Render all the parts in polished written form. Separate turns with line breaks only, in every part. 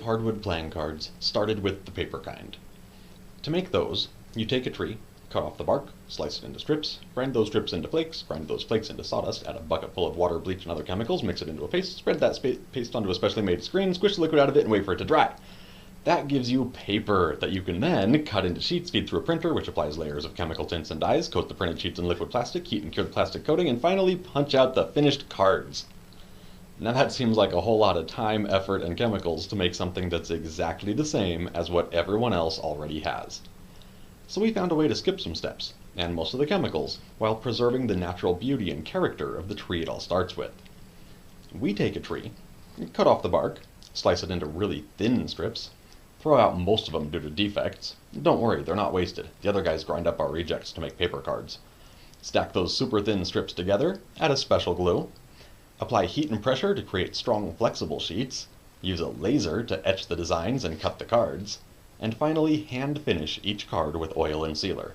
of hardwood playing cards started with the paper kind. To make those, you take a tree, cut off the bark, slice it into strips, grind those strips into flakes, grind those flakes into sawdust, add a bucket full of water, bleach, and other chemicals, mix it into a paste, spread that paste onto a specially made screen, squish the liquid out of it, and wait for it to dry. That gives you paper that you can then cut into sheets, feed through a printer, which applies layers of chemical tints and dyes, coat the printed sheets in liquid plastic, heat and cure the plastic coating, and finally punch out the finished cards. Now that seems like a whole lot of time, effort, and chemicals to make something that's exactly the same as what everyone else already has. So we found a way to skip some steps, and most of the chemicals, while preserving the natural beauty and character of the tree it all starts with. We take a tree, cut off the bark, slice it into really thin strips, throw out most of them due to defects. Don't worry, they're not wasted. The other guys grind up our rejects to make paper cards. Stack those super thin strips together, add a special glue, apply heat and pressure to create strong, flexible sheets, use a laser to etch the designs and cut the cards, and finally hand finish each card with oil and sealer.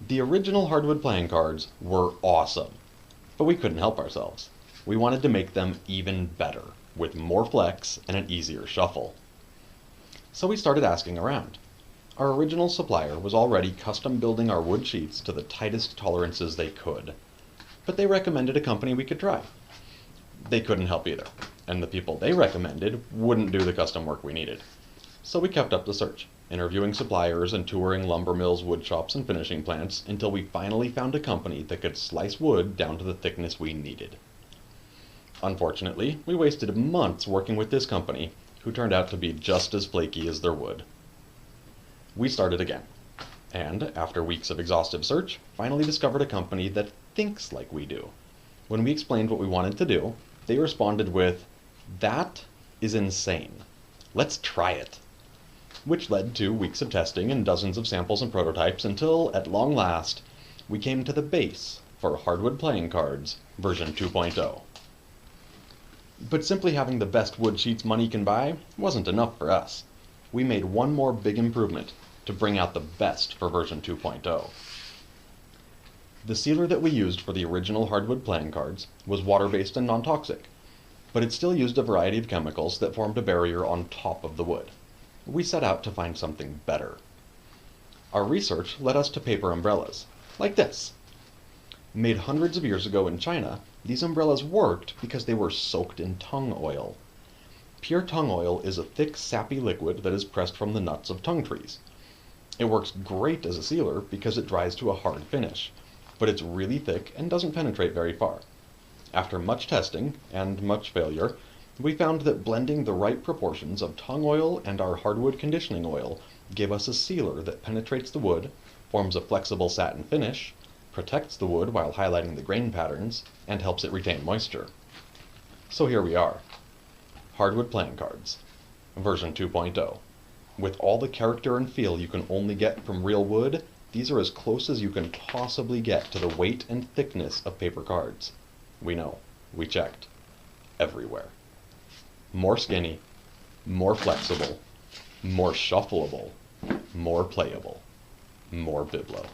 The original hardwood playing cards were awesome, but we couldn't help ourselves. We wanted to make them even better, with more flex and an easier shuffle. So we started asking around. Our original supplier was already custom building our wood sheets to the tightest tolerances they could, but they recommended a company we could try. They couldn't help either, and the people they recommended wouldn't do the custom work we needed. So we kept up the search, interviewing suppliers and touring lumber mills, wood shops, and finishing plants until we finally found a company that could slice wood down to the thickness we needed. Unfortunately, we wasted months working with this company, who turned out to be just as flaky as their wood. We started again, and after weeks of exhaustive search, finally discovered a company that thinks like we do. When we explained what we wanted to do, they responded with, "That is insane. Let's try it." Which led to weeks of testing and dozens of samples and prototypes until, at long last, we came to the base for Hardwood Playing Cards version 2.0. But simply having the best wood sheets money can buy wasn't enough for us. We made one more big improvement to bring out the best for version 2.0. The sealer that we used for the original hardwood playing cards was water-based and non-toxic, but it still used a variety of chemicals that formed a barrier on top of the wood. We set out to find something better. Our research led us to paper umbrellas, like this. Made hundreds of years ago in China, these umbrellas worked because they were soaked in tung oil. Pure tung oil is a thick, sappy liquid that is pressed from the nuts of tung trees. It works great as a sealer because it dries to a hard finish, but it's really thick and doesn't penetrate very far. After much testing and much failure, we found that blending the right proportions of tung oil and our hardwood conditioning oil gave us a sealer that penetrates the wood, forms a flexible satin finish, protects the wood while highlighting the grain patterns, and helps it retain moisture. So here we are, Hardwood Playing Cards, version 2.0. With all the character and feel you can only get from real wood, these are as close as you can possibly get to the weight and thickness of paper cards. We know, we checked, everywhere. More skinny, more flexible, more shuffleable, more playable, more biblo.